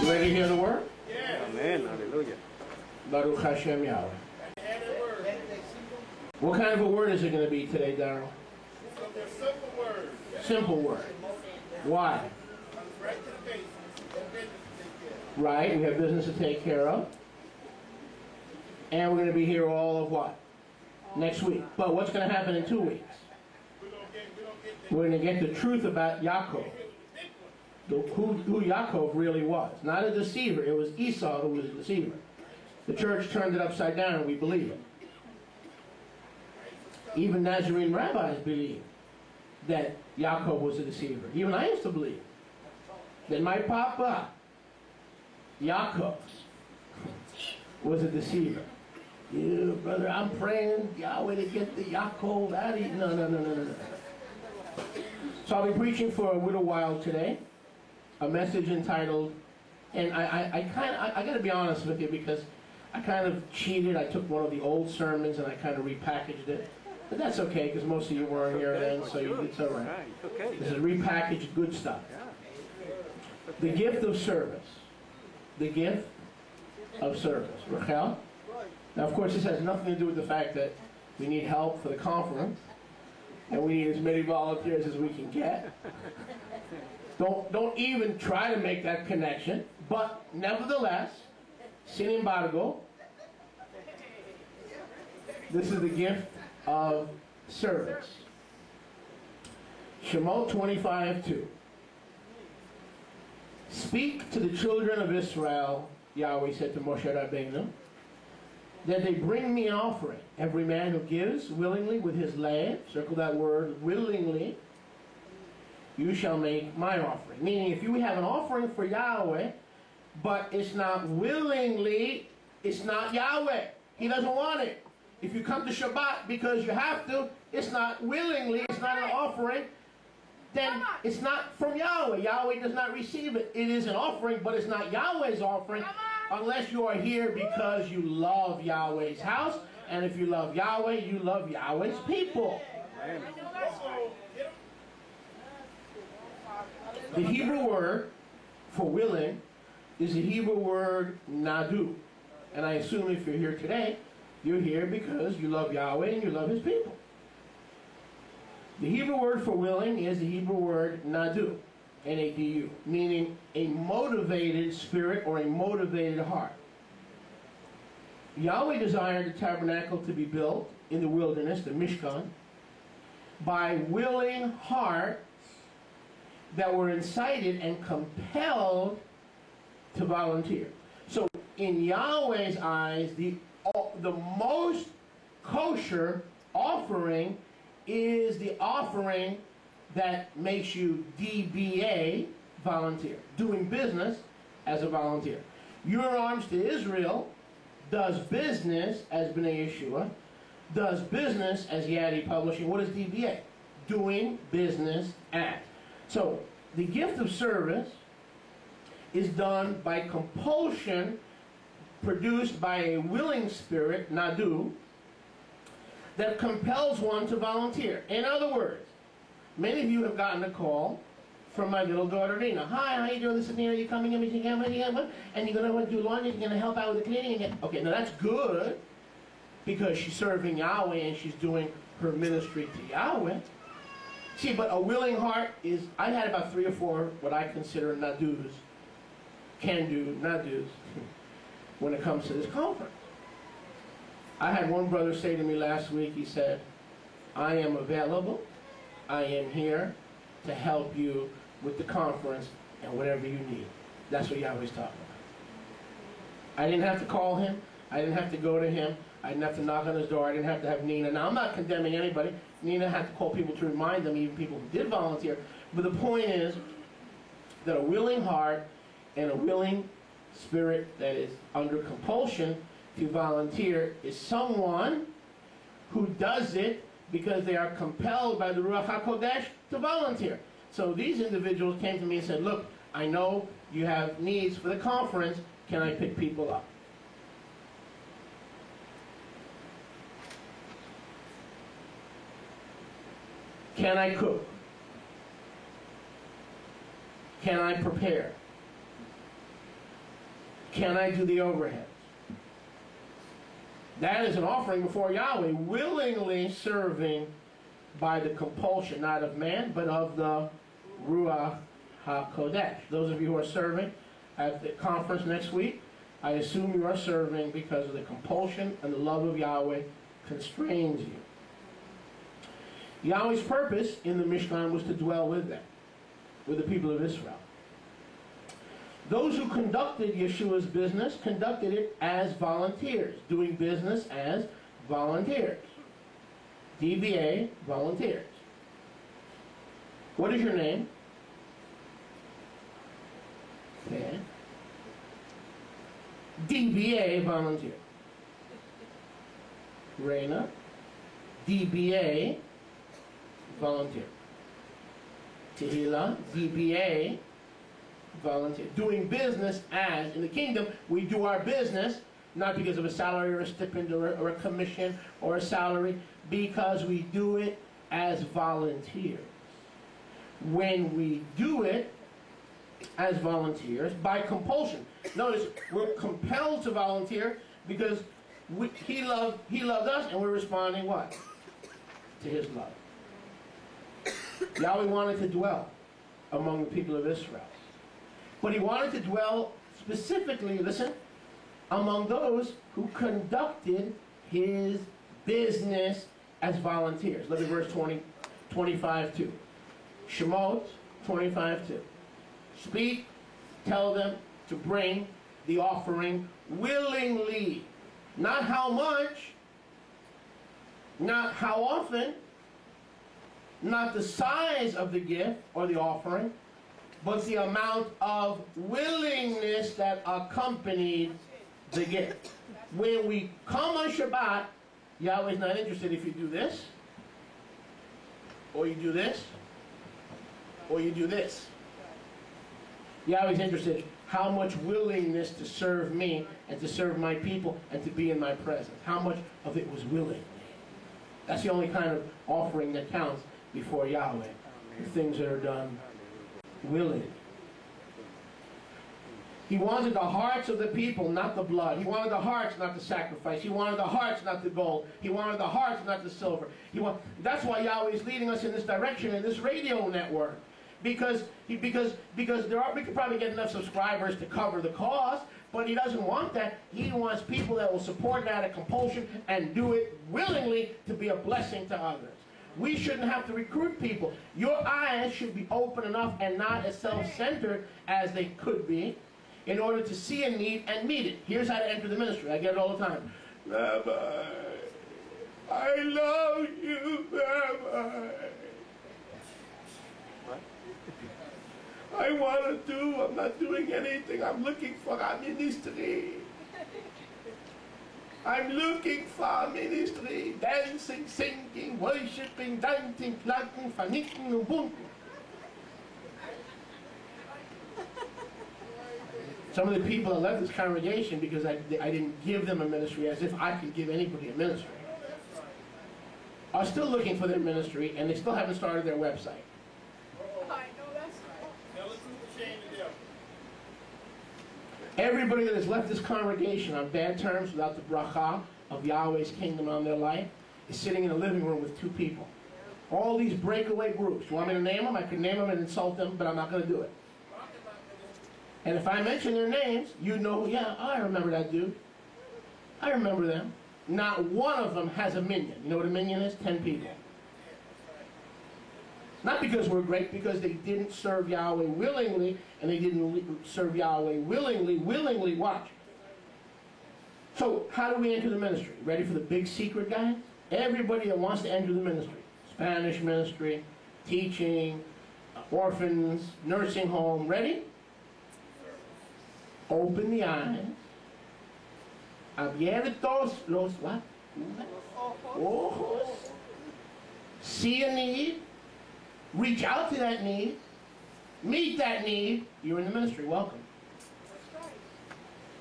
You ready to hear the word? Yeah. Amen. Hallelujah. Baruch Hashem Yahweh. What kind of a word is it going to be today, Darrell? It's a simple word. Simple word. Why? Right to the basics. And business to take care of. Right, we have business to take care of. And we're going to be here all of what? Next week. But what's going to happen in 2 weeks? We're going to get the truth about Yaakov. Who Yaakov really was. Not a deceiver. It was Esau who was a deceiver. The church turned it upside down and we believe it. Even Nazarene rabbis believe that Yaakov was a deceiver. Even I used to believe that my papa, Yaakov, was a deceiver. Yeah, brother, I'm praying Yahweh to get the Yaakov out of here. No. So I'll be preaching for a little while today. A message entitled, and I got to be honest with you because I kind of cheated. I took one of the old sermons and I kind of repackaged it. But that's okay because most of you weren't here then, so it's all right. This is repackaged good stuff. The gift of service. The gift of service. Rachel? Now, of course, this has nothing to do with the fact that we need help for the conference and we need as many volunteers as we can get. Don't even try to make that connection. But nevertheless, sin embargo, this is the gift of service. Shemot 25:2. Speak to the children of Israel, Yahweh said to Moshe Rabbeinu, that they bring me an offering. Every man who gives willingly with his lay, circle that word, willingly, you shall make my offering. Meaning, if you have an offering for Yahweh, but it's not willingly, it's not Yahweh. He doesn't want it. If you come to Shabbat because you have to, it's not willingly, it's not an offering, then it's not from Yahweh. Yahweh does not receive it. It is an offering, but it's not Yahweh's offering unless you are here because you love Yahweh's house. And if you love Yahweh, you love Yahweh's people. The Hebrew word for willing is the Hebrew word nadu. And I assume if you're here today, you're here because you love Yahweh and you love His people. The Hebrew word for willing is the Hebrew word nadu, N-A-D-U, meaning a motivated spirit or a motivated heart. Yahweh desired the tabernacle to be built in the wilderness, the Mishkan, by willing hearts that were incited and compelled to volunteer. So in Yahweh's eyes, the most kosher offering is the offering that makes you DBA, volunteer, doing business as a volunteer. Your Arms to Israel does business as B'nai Yeshua, does business as Yadi Publishing. What is DBA? Doing business as. So the gift of service is done by compulsion, produced by a willing spirit, nadu, that compels one to volunteer. In other words, many of you have gotten a call from my little daughter Rena. Hi, how you doing? This is Nina. You coming in? And you're going to do laundry. You're going to help out with the cleaning. Okay, now that's good because she's serving Yahweh and she's doing her ministry to Yahweh. See, but a willing heart is, I had about 3 or 4 what I consider nadus, can-do nadus, when it comes to this conference. I had one brother say to me last week, he said, I am available, I am here to help you with the conference and whatever you need. That's what Yahweh's talking about. I didn't have to call him, I didn't have to go to him, I didn't have to knock on his door, I didn't have to have Nina. Now I'm not condemning anybody. Nina had to call people to remind them, even people who did volunteer. But the point is that a willing heart and a willing spirit that is under compulsion to volunteer is someone who does it because they are compelled by the Ruach HaKodesh to volunteer. So these individuals came to me and said, look, I know you have needs for the conference. Can I pick people up? Can I cook? Can I prepare? Can I do the overheads? That is an offering before Yahweh, willingly serving by the compulsion, not of man, but of the Ruach HaKodesh. Those of you who are serving at the conference next week, I assume you are serving because of the compulsion and the love of Yahweh constrains you. Yahweh's purpose in the Mishkan was to dwell with them, with the people of Israel. Those who conducted Yeshua's business conducted it as volunteers, doing business as volunteers. DBA, volunteers. What is your name? Okay. DBA, volunteer. Reina, DBA, volunteer. Tehila, DBA, volunteer. Doing business as, in the kingdom, we do our business, not because of a salary or a stipend or a commission or a salary, because we do it as volunteers. When we do it as volunteers, by compulsion. Notice, we're compelled to volunteer because he loved us and we're responding what? To his love. Yahweh wanted to dwell among the people of Israel. But he wanted to dwell specifically, listen, among those who conducted his business as volunteers. Look at verse 25:2. Shemot 25:2. Speak, tell them to bring the offering willingly. Not how much, not how often, not the size of the gift or the offering, but the amount of willingness that accompanied the gift. When we come on Shabbat, Yahweh's not interested if you do this, or you do this, or you do this. Yahweh's interested how much willingness to serve me and to serve my people and to be in my presence. How much of it was willingly. That's the only kind of offering that counts before Yahweh. The things that are done willingly. He wanted the hearts of the people, not the blood. He wanted the hearts, not the sacrifice. He wanted the hearts, not the gold. He wanted the hearts, not the silver. That's why Yahweh is leading us in this direction in this radio network. Because we could probably get enough subscribers to cover the cost, but he doesn't want that. He wants people that will support it out of compulsion and do it willingly to be a blessing to others. We shouldn't have to recruit people. Your eyes should be open enough and not as self-centered as they could be in order to see a need and meet it. Here's how to enter the ministry. I get it all the time. Rabbi, I love you, Rabbi. I'm not doing anything. I'm looking for a ministry. I'm looking for a ministry. Dancing, singing, worshiping, dancing, planting, vernichten und bunten. Some of the people that left this congregation because I didn't give them a ministry as if I could give anybody a ministry are still looking for their ministry and they still haven't started their website. Everybody that has left this congregation on bad terms without the bracha of Yahweh's kingdom on their life is sitting in a living room with two people. All these breakaway groups. You want me to name them? I could name them and insult them, but I'm not going to do it. And if I mention their names, you know, yeah, I remember that dude. I remember them. Not one of them has a minion. You know what a minion is? 10 people. Not because we're great, because they didn't serve Yahweh willingly, and they didn't serve Yahweh willingly, watch. So, how do we enter the ministry? Ready for the big secret, guys? Everybody that wants to enter the ministry, Spanish ministry, teaching, orphans, nursing home, ready? Open the eyes. Abiertos los what? Ojos. See a need. Reach out to that need. Meet that need. You're in the ministry. Welcome.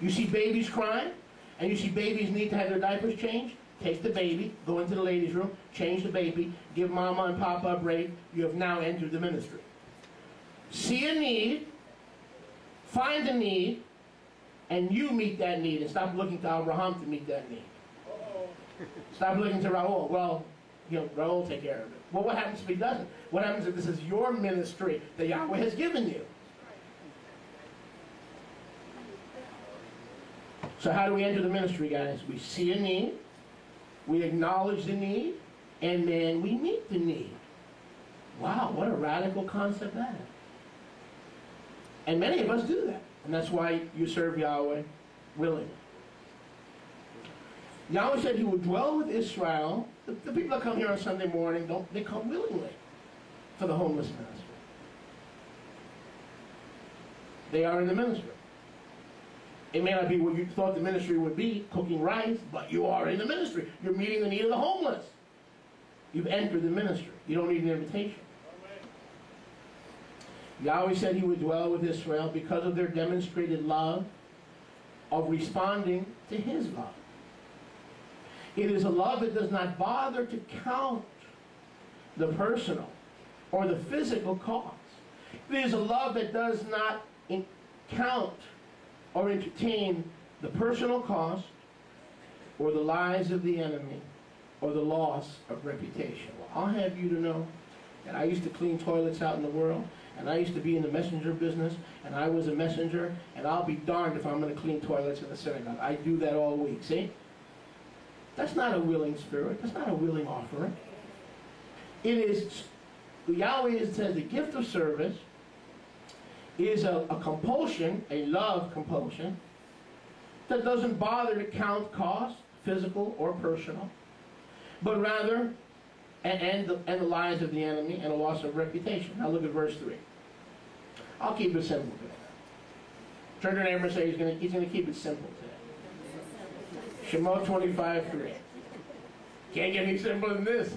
You see babies crying, and you see babies need to have their diapers changed. Take the baby, go into the ladies' room, change the baby, give mama and papa a break. You have now entered the ministry. See a need, find a need, and you meet that need, and stop looking to Abraham to meet that need. Uh-oh. Stop looking to Raul. Well, Raul will take care of it. Well, what happens if he doesn't? What happens if this is your ministry that Yahweh has given you? So how do we enter the ministry, guys? We see a need, we acknowledge the need, and then we meet the need. Wow, what a radical concept that is. And many of us do that. And that's why you serve Yahweh willingly. Yahweh said he would dwell with Israel. The people that come here on Sunday morning, they come willingly for the homeless ministry. They are in the ministry. It may not be what you thought the ministry would be, cooking rice, but you are in the ministry. You're meeting the need of the homeless. You've entered the ministry. You don't need an invitation. Yahweh said he would dwell with Israel because of their demonstrated love of responding to his love. It is a love that does not bother to count the personal or the physical cost. It is a love that does not count or entertain the personal cost or the lies of the enemy or the loss of reputation. Well, I'll have you to know that I used to clean toilets out in the world, and I used to be in the messenger business, and I was a messenger, and I'll be darned if I'm going to clean toilets in the synagogue. I do that all week, see? That's not a willing spirit. That's not a willing offering. It is, Yahweh says the gift of service is a compulsion, a love compulsion, that doesn't bother to count cost, physical or personal, but rather, and the lies of the enemy and a loss of reputation. Now look at verse 3. I'll keep it simple today. Turn to your neighbor and say he's going to keep it simple today. Shemot 25:3. Can't get any simpler than this.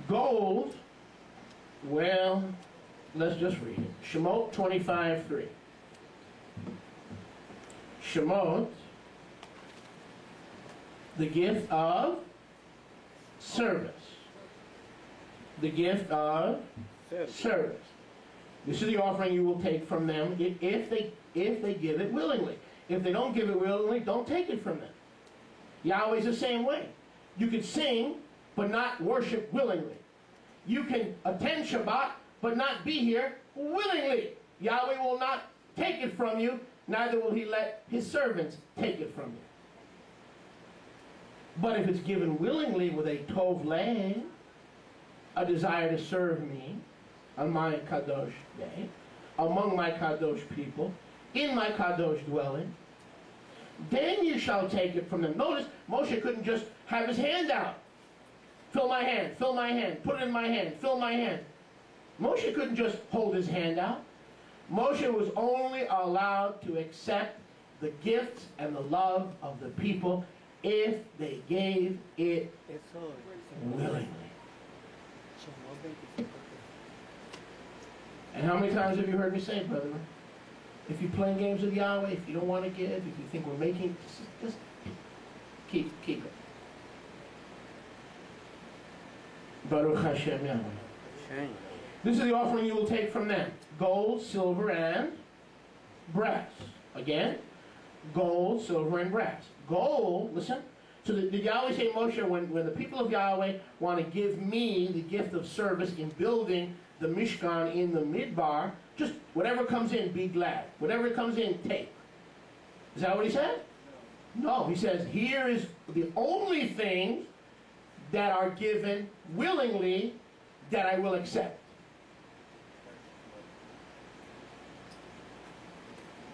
Gold, well, let's just read it. Shemot 25:3. Shemot, the gift of service. The gift of service. This is the offering you will take from them if they give it willingly. If they don't give it willingly, don't take it from them. Yahweh's the same way. You can sing, but not worship willingly. You can attend Shabbat, but not be here willingly. Yahweh will not take it from you, neither will he let his servants take it from you. But if it's given willingly with a tov leh, a desire to serve me on my kadosh day, among my kadosh people, in my kadosh dwelling, then you shall take it from them. Notice, Moshe couldn't just have his hand out. Fill my hand, put it in my hand, fill my hand. Moshe couldn't just hold his hand out. Moshe was only allowed to accept the gifts and the love of the people if they gave it willingly. And how many times have you heard me say, brother, if you're playing games with Yahweh, if you don't want to give, if you think we're making, just keep it. Baruch Hashem Yahweh. This is the offering you will take from them. Gold, silver, and brass. Again, gold, silver, and brass. Gold, listen. So did Yahweh say, Moshe, when the people of Yahweh want to give me the gift of service in building the Mishkan in the Midbar, just whatever comes in, be glad. Whatever comes in, take. Is that what he said? No, he says, here is the only things that are given willingly that I will accept.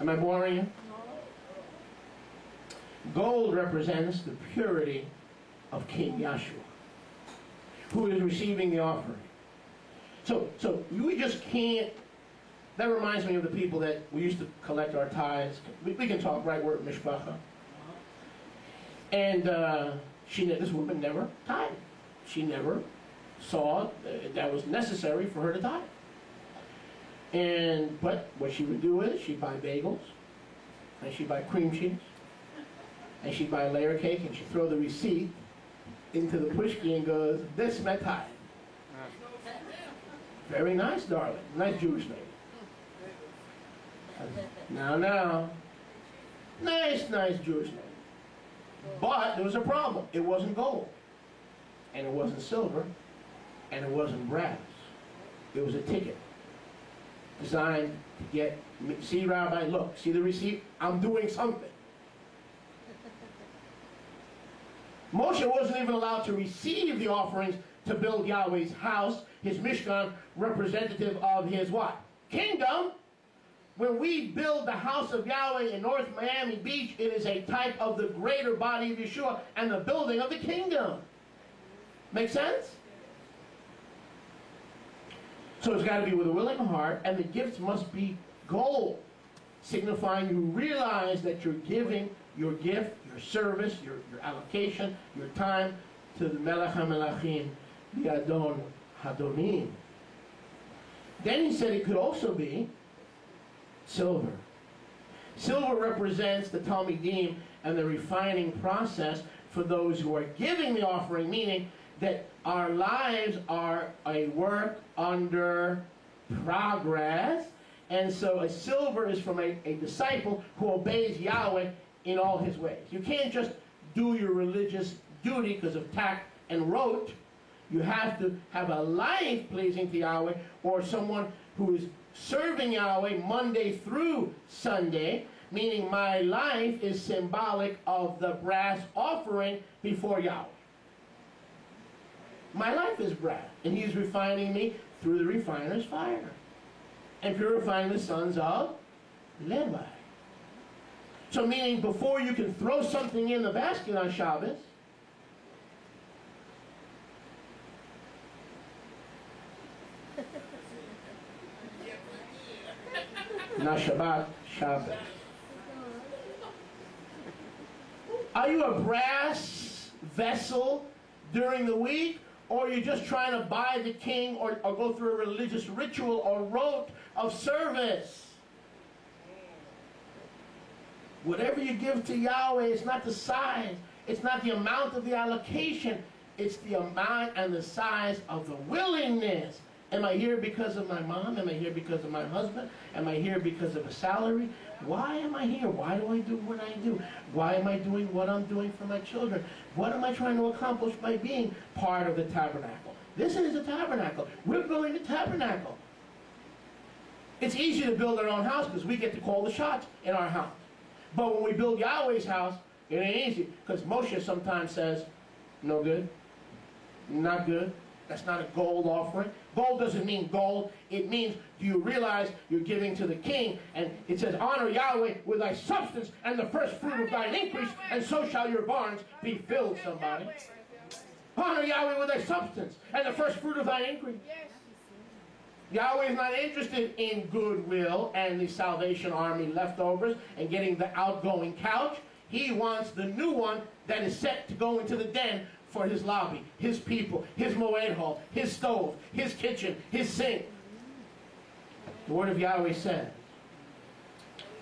Am I boring you? Gold represents the purity of King Yahshua, who is receiving the offering. So we just can't. That reminds me of the people that we used to collect our tithes. We can talk, right? We're at Mishpacha. And this woman never tithed. She never saw that was necessary for her to tithe. But what she would do is she'd buy bagels, and she'd buy cream cheese, and she'd buy a layer cake, and she'd throw the receipt into the pushki and goes, "This my tithe." Very nice, darling. Nice Jewish lady. Now. Nice Jewish name. But there was a problem. It wasn't gold. And it wasn't silver. And it wasn't brass. It was a ticket. Designed to get, see, Rabbi, look, see the receipt? I'm doing something. Moshe wasn't even allowed to receive the offerings to build Yahweh's house, his Mishkan, representative of his what? Kingdom. When we build the house of Yahweh in North Miami Beach, it is a type of the greater body of Yeshua and the building of the kingdom. Make sense? So it's got to be with a willing heart, and the gifts must be gold, signifying you realize that you're giving your gift, your service, your allocation, your time to the Melech HaMelachim, the Adon Hadonim. Then he said it could also be silver. Silver represents the Talmidim and the refining process for those who are giving the offering, meaning that our lives are a work under progress. And so a silver is from a disciple who obeys Yahweh in all his ways. You can't just do your religious duty because of tact and rote. You have to have a life pleasing to Yahweh, or someone who is serving Yahweh Monday through Sunday, meaning my life is symbolic of the brass offering before Yahweh. My life is brass, and he's refining me through the refiner's fire and purifying the sons of Levi. So meaning before you can throw something in the basket on Shabbos, not Shabbat, Shabbos. Are you a brass vessel during the week, or are you just trying to buy the king or go through a religious ritual or rote of service? Whatever you give to Yahweh, it's not the size, it's not the amount of the allocation, it's the amount and the size of the willingness. Am I here because of my mom? Am I here because of my husband? Am I here because of a salary? Why am I here? Why do I do what I do? Why am I doing what I'm doing for my children? What am I trying to accomplish by being part of the tabernacle? This is a tabernacle. We're building the tabernacle. It's easy to build our own house because we get to call the shots in our house. But when we build Yahweh's house, it ain't easy, because Moshe sometimes says, no good, not good. That's not a gold offering. Gold doesn't mean gold. It means, do you realize you're giving to the king? And it says, honor Yahweh with thy substance and the first fruit of thine increase, and so shall your barns be filled, somebody. Honor Yahweh with thy substance and the first fruit of thine increase. Yahweh is not interested in goodwill and the Salvation Army leftovers and getting the outgoing couch. He wants the new one that is set to go into the den for his lobby, his people, his moed hall, his stove, his kitchen, his sink. The word of Yahweh says,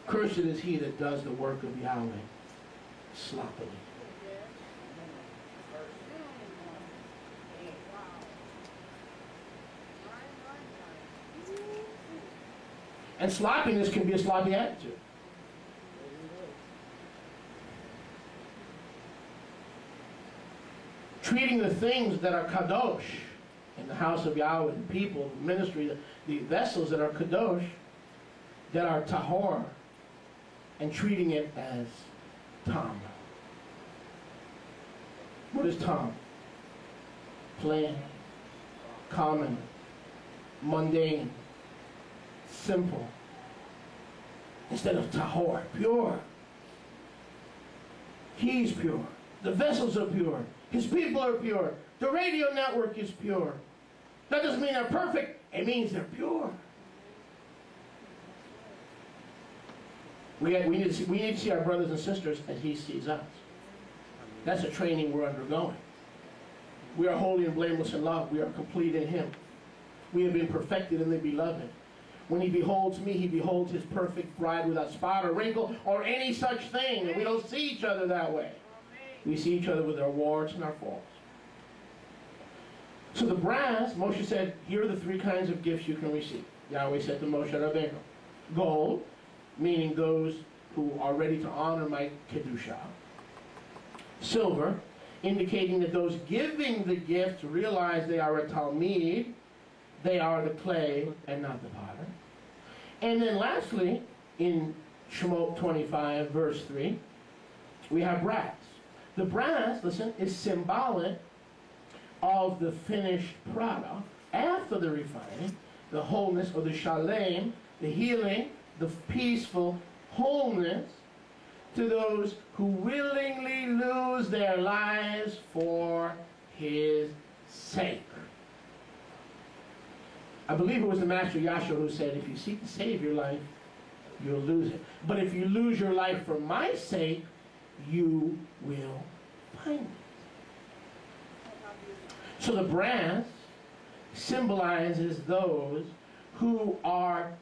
cursed is he that does the work of Yahweh sloppily. And sloppiness can be a sloppy attitude. Treating the things that are kadosh in the house of Yahweh, the people, the ministry, the vessels that are kadosh, that are tahor, and treating it as tam. What is tam? Plain, common, mundane, simple, instead of tahor, pure. He's pure. The vessels are pure. His people are pure. The radio network is pure. That doesn't mean they're perfect. It means they're pure. We need to see our brothers and sisters as he sees us. That's a training we're undergoing. We are holy and blameless in love. We are complete in him. We have been perfected in the beloved. When he beholds me, he beholds his perfect bride without spot or wrinkle or any such thing. And we don't see each other that way. We see each other with our warts and our faults. So the brass, Moshe said, here are the three kinds of gifts you can receive. Yahweh said to Moshe Rabbeinu, gold, meaning those who are ready to honor my Kedusha. Silver, indicating that those giving the gift realize they are a Talmid, they are the clay and not the potter. And then lastly, in Shemot 25, verse 3, we have brass. The brass, listen, is symbolic of the finished product after the refining, the wholeness, or the shalem, the healing, the peaceful wholeness to those who willingly lose their lives for his sake. I believe it was the Master Yahshua who said, if you seek to save your life, you'll lose it. But if you lose your life for my sake, you will find it. So the brass symbolizes those who are